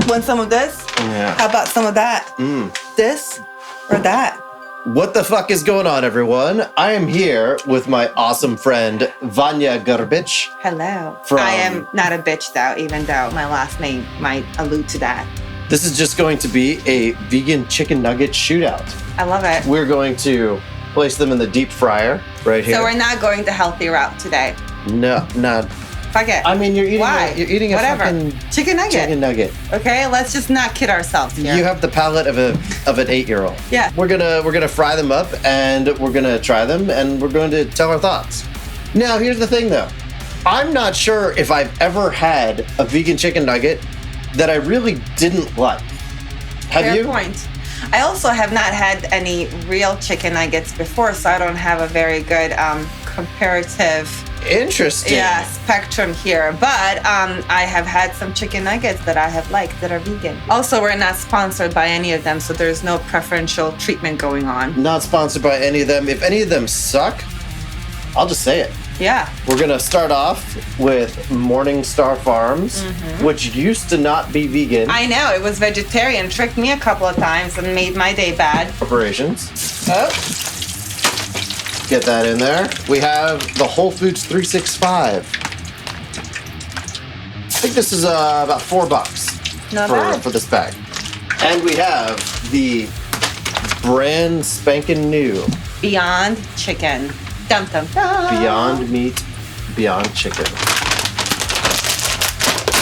Want some of this? Yeah. How about some of that? This or that? What the fuck is going on, everyone? I am here with my awesome friend, Vanja Garbich. Hello. I am not a bitch, though, even though my last name might allude to that. This is just going to be a vegan chicken nugget shootout. I love it. We're going to place them in the deep fryer right here. So we're not going the healthy route today. No, not. Fuck it. I mean, you're eating. Why? You're eating a Whatever. fucking chicken nugget. chicken nugget. Okay, let's just not kid ourselves here. You have the palate of an 8-year-old. Yeah. We're gonna fry them up, and we're gonna try them, and we're going to tell our thoughts. Now, here's the thing, though. I'm not sure if I've ever had a vegan chicken nugget that I really didn't like. Have Fair you? point. I also have not had any real chicken nuggets before, so I don't have a very good comparative Interesting. spectrum here. But I have had some chicken nuggets that I have liked that are vegan. Also, we're not sponsored by any of them, so there's no preferential treatment going on. Not sponsored by any of them. If any of them suck, I'll just say it. Yeah. We're gonna start off with MorningStar Farms, which used to not be vegan. I know, it was vegetarian, tricked me a couple of times and made my day bad. Corporations. Oh, Get that in there. We have the Whole Foods 365. I think this is about $4 not bad. for this bag. And we have the brand spanking new Beyond Chicken. Dum dum dum. Beyond Meat, Beyond Chicken.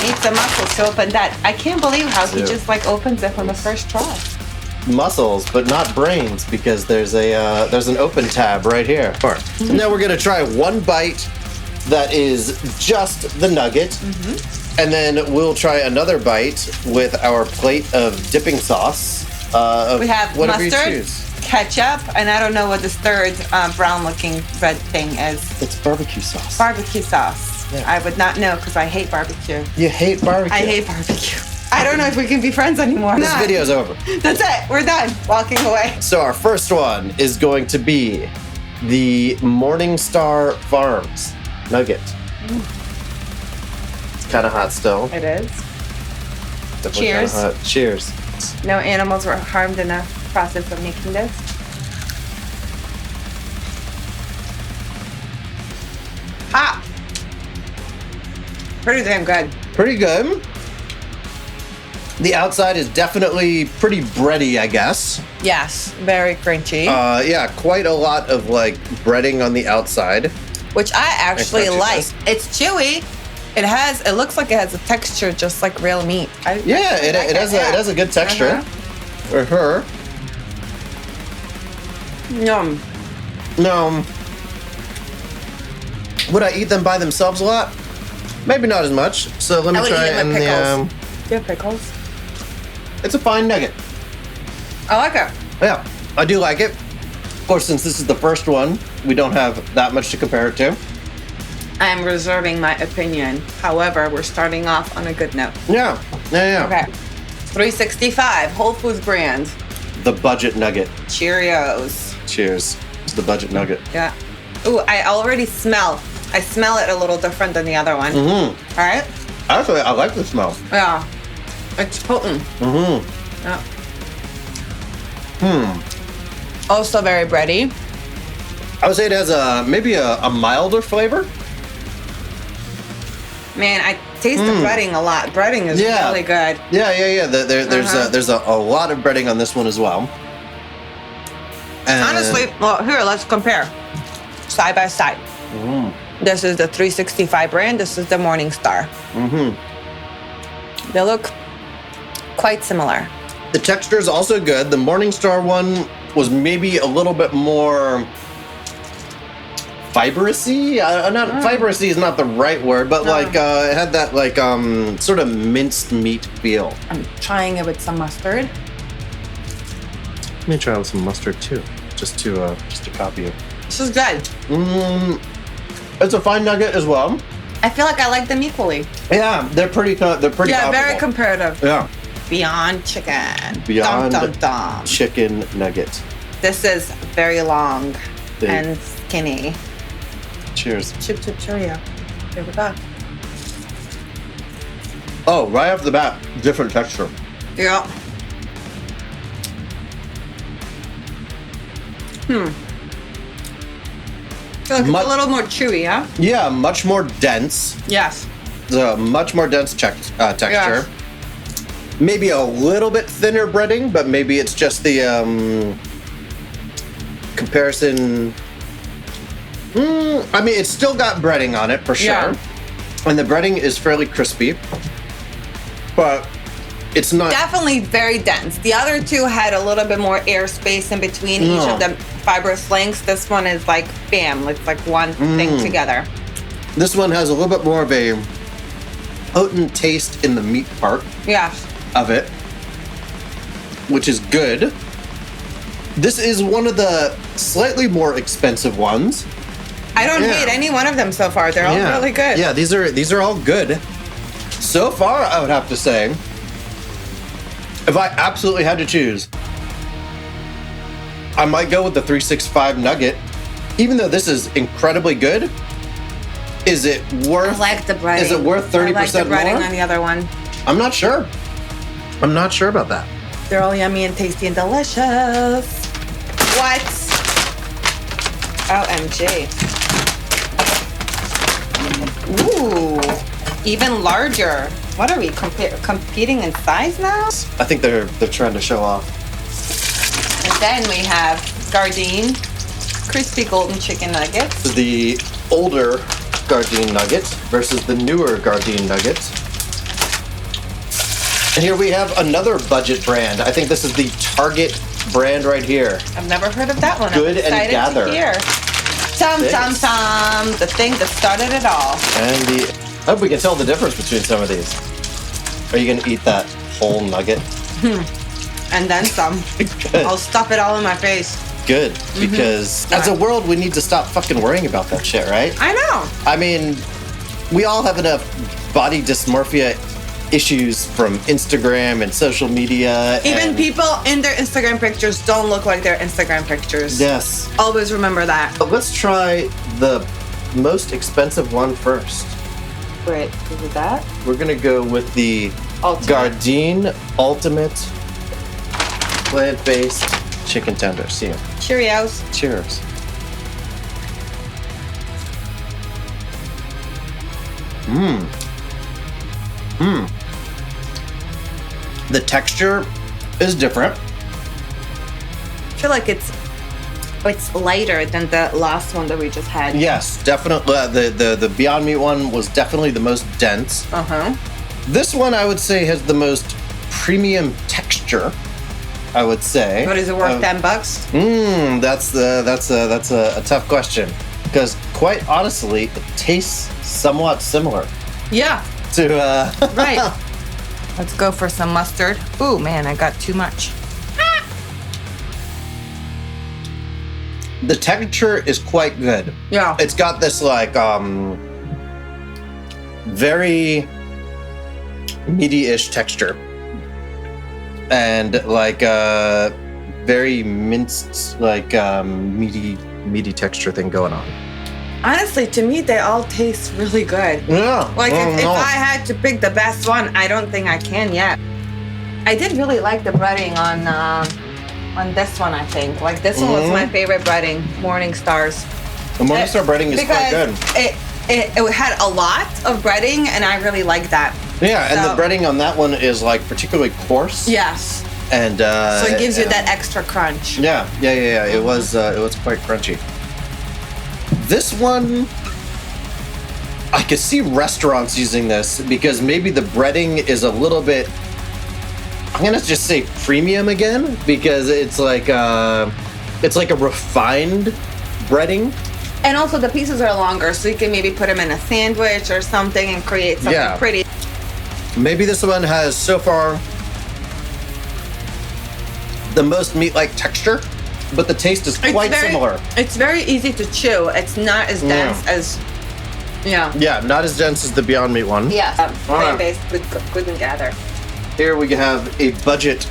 Need some muscles to open that. I can't believe how he Dude. just like opens it on the first try. Muscles, but not brains, because there's an open tab right here. So now we're gonna try one bite that is just the nugget, and then we'll try another bite with our plate of dipping sauce. We have whatever mustard, you choose. ketchup, and I don't know what this third brown-looking red thing is. It's barbecue sauce. Barbecue sauce. Yeah. I would not know because I hate barbecue. You hate barbecue. I hate barbecue. I don't know if we can be friends anymore. This video's over. That's it. We're done. Walking away. So our first one is going to be the MorningStar Farms nugget. It's kind of hot still. It is. Definitely Cheers. kinda hot. Cheers. No animals were harmed in the process of making this. Hot. Pretty damn good. Pretty good. The outside is definitely pretty bready, I guess. Yes, very crunchy. Yeah, quite a lot of like breading on the outside. Which I actually crunchiness. like. It's chewy. It looks like it has a texture just like real meat. Yeah, it has a good texture. For her. Yum. No. Would I eat them by themselves a lot? Maybe not as much. So let me I would try eat it them in with the. pickles. Do you have pickles? It's a fine nugget. I like it. Yeah, I do like it. Of course, since this is the first one, we don't have that much to compare it to. I am reserving my opinion. However, we're starting off on a good note. Yeah. Okay. 365, Whole Foods brand. The budget nugget. Cheerios. Cheers to the budget nugget. Yeah. Ooh, I already smell. I smell it a little different than the other one. All right? Actually, I like the smell. Yeah. It's potent. Yeah. Also very bready. I would say it has maybe a milder flavor. Man, I taste the breading a lot. Breading is really good. Yeah. There's a lot of breading on this one as well. And Honestly, well, here, let's compare. Side by side. This is the 365 brand. This is the MorningStar. They look quite similar. the texture is also good. The MorningStar one was maybe a little bit more fibrousy. Fibrousy is not the right word, but like it had that like sort of minced meat feel. I'm trying it with some mustard. Let me try with some mustard too, just to copy it. This is good. It's a fine nugget as well. I feel like I like them equally. Yeah, they're pretty. Yeah, comparable. very comparative. Yeah. Beyond chicken. Beyond dum, dum, dum. chicken nugget. This is very long Big. and skinny. Cheers. Chip chip Cheerio. Here we go. Oh, right off the bat, different texture. Yeah. Feel like it's a little more chewy, huh? Yeah, much more dense. Yes. The much more dense texture. Yes. Maybe a little bit thinner breading, but maybe it's just the comparison. I mean, it's still got breading on it for sure. Yeah. And the breading is fairly crispy, but it's not. Definitely very dense. The other two had a little bit more airspace in between each of the fibrous links. This one is like, bam, it's like one thing together. This one has a little bit more of a potent taste in the meat part of it, which is good. This is one of the slightly more expensive ones. I don't hate any one of them so far. They're all really good. Yeah, these are all good. So far, I would have to say, if I absolutely had to choose, I might go with the 365 Nugget. Even though this is incredibly good, is it worth? I like the breading. Is it worth 30% I like the breading more? on the other one. I'm not sure. I'm not sure about that. They're all yummy and tasty and delicious. What? OMG. Ooh, even larger. What are we competing in size now? I think they're trying to show off. And then we have Gardein crispy golden chicken nuggets. The older Gardein Nugget versus the newer Gardein Nugget. And here we have another budget brand. I think this is the Target brand right here. I've never heard of that one. Good I'm and excited Gather. to hear. Tom, the thing that started it all. And I hope we can tell the difference between some of these. Are you gonna eat that whole nugget? And then some. Good. I'll stuff it all in my face. Good, because as a world, we need to stop fucking worrying about that shit, right? I know. I mean, we all have enough body dysmorphia issues from Instagram and social media. Even people in their Instagram pictures don't look like their Instagram pictures. Yes. Always remember that. But let's try the most expensive one first. Wait, is it that? We're gonna go with the Ultimate. Gardein Ultimate Plant-Based Chicken Tender. See ya. Cheerios. Cheers. The texture is different. I feel like it's lighter than the last one that we just had. Yes, definitely. The Beyond Meat one was definitely the most dense. This one, I would say, has the most premium texture. I would say. But is it worth $10? That's a tough question, because quite honestly, it tastes somewhat similar. Yeah. To Right. Let's go for some mustard. Ooh, man, I got too much. The texture is quite good. Yeah. It's got this like very meaty-ish texture. And like very minced, like meaty texture thing going on. Honestly, to me, they all taste really good. Yeah. Like if I had to pick the best one, I don't think I can yet. I did really like the breading on this one. I think like this one was my favorite breading. MorningStar's. The MorningStar breading is quite good. It had a lot of breading, and I really like that. Yeah, and the breading on that one is like particularly coarse. Yes. And so it gives you that extra crunch. Yeah. It was quite crunchy. This one, I could see restaurants using this because maybe the breading is a little bit, I'm gonna just say premium again, because it's like a refined breading. And also the pieces are longer, so you can maybe put them in a sandwich or something and create something pretty. Maybe this one has so far the most meat-like texture, but the taste is quite similar. It's very easy to chew. It's not as dense as, Yeah, not as dense as the Beyond Meat one. Yeah, plant-based, good and gather. Here we have a budget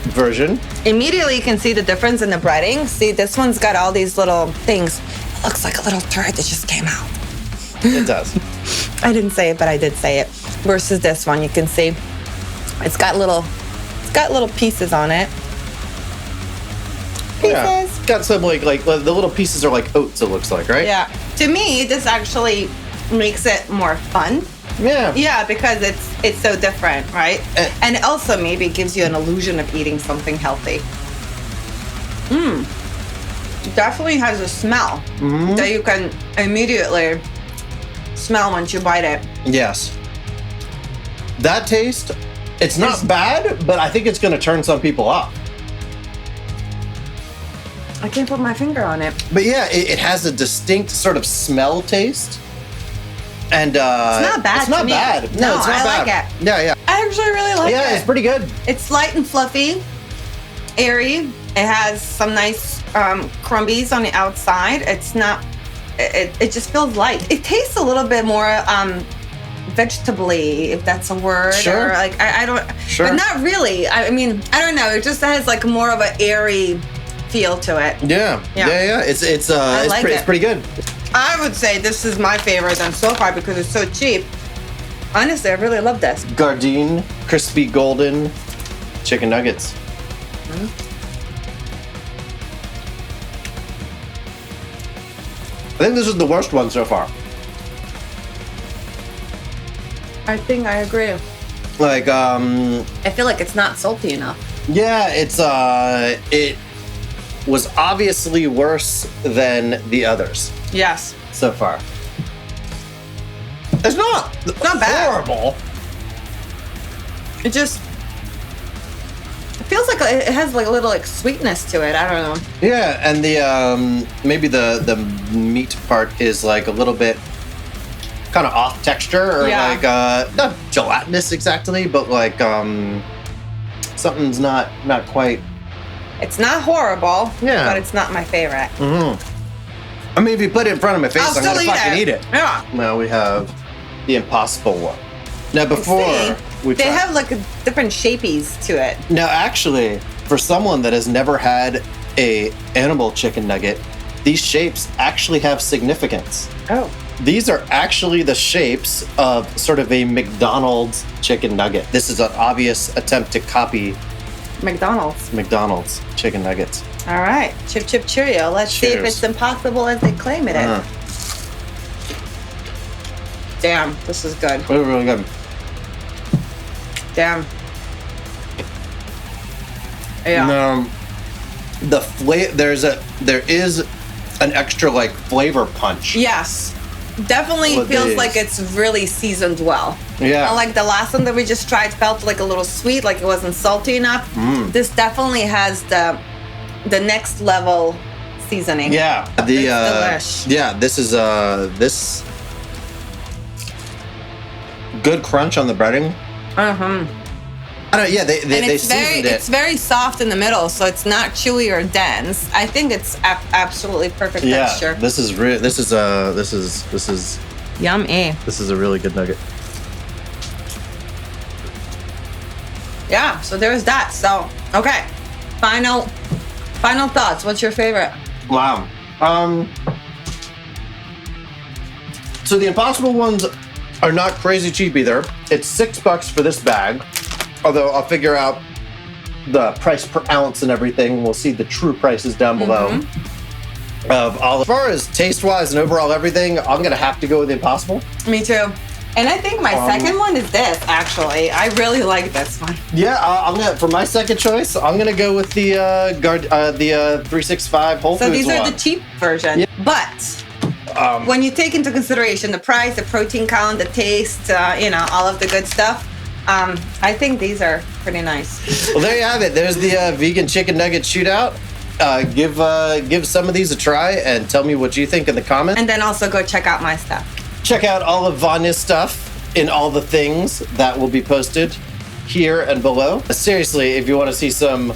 version. Immediately you can see the difference in the breading. See, this one's got all these little things. It looks like a little turd that just came out. It does. I didn't say it, but I did say it. versus this one. You can see it's got little pieces on it. Pieces. Yeah. It's got some like the little pieces are like oats, it looks like, right? Yeah. To me, this actually makes it more fun. Yeah. Yeah, because it's so different, right? And it also maybe gives you an illusion of eating something healthy. Definitely has a smell that you can immediately smell once you bite it. Yes. That taste, it's not bad, but I think it's going to turn some people off. I can't put my finger on it. But yeah, it has a distinct sort of smell taste. And it's not bad. It's not to me. bad. No, it's not I bad. like it. Yeah. I actually really like it. Yeah, it's pretty good. It's light and fluffy, airy. It has some nice crumbies on the outside. It's not. It just feels light. It tastes a little bit more vegetable-y, if that's a word. Sure. Or like I don't. Sure. But not really. I mean, I don't know. It just has like more of an airy feel to it. Yeah. It's pretty good. I would say this is my favorite then so far because it's so cheap. Honestly, I really love this. Gardein crispy golden chicken nuggets. I think this is the worst one so far. I think I agree. Like, I feel like it's not salty enough. yeah, it was obviously worse than the others Yes. so far. It's not bad. horrible. It just feels like it has like a little like sweetness to it. I don't know. Yeah, and the maybe the meat part is like a little bit kind of off texture, or like not gelatinous exactly, but like something's not quite. It's not horrible. Yeah. But it's not my favorite. I mean, if you put it in front of my face, I'll I'm gonna still fucking eat it. Yeah. Now we have the impossible one. Now before we they try. have like a different shapies to it. Now actually, for someone that has never had a animal chicken nugget, these shapes actually have significance. Oh. These are actually the shapes of sort of a McDonald's chicken nugget. This is an obvious attempt to copy McDonald's chicken nuggets. All right. Chip, chip, cheerio. Let's see if Cheers. it's impossible as they claim it is. Damn, this is good. Really, really good. Damn. Yeah. Now, the there is an extra like flavor punch. Yes. Definitely With feels these. like it's really seasoned well. Yeah. Unlike the last one that we just tried, felt like a little sweet, like it wasn't salty enough. This definitely has the next level seasoning. Yeah. It's delish. Yeah, this is this good crunch on the breading. I don't. Yeah, they seasoned it. It's very soft in the middle, so it's not chewy or dense. I think it's absolutely perfect texture. This is this is Yummy. this is a really good nugget. Yeah. So there's that. So okay. Final thoughts. What's your favorite? Wow. So the impossible ones are not crazy cheap either. It's $6 for this bag. Although I'll figure out the price per ounce and everything. We'll see the true prices down below. As far as taste-wise and overall everything, I'm gonna have to go with the impossible. Me too. And I think my second one is this. Actually, I really like this one. Yeah, I'm gonna for my second choice. I'm gonna go with the 365 Whole Foods So these are one. the cheap version, but when you take into consideration the price, the protein count, the taste, all of the good stuff, I think these are pretty nice. Well, there you have it. There's the vegan chicken nugget shootout. Give some of these a try and tell me what you think in the comments. And then also go check out my stuff. Check out all of Vanya's stuff in all the things that will be posted here and below. Seriously, if you want to see some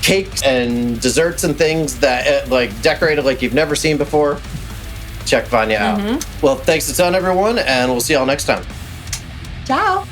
cakes and desserts and things that like decorated like you've never seen before, check Vanya out. Well, thanks a ton, everyone, and we'll see y'all next time. Ciao.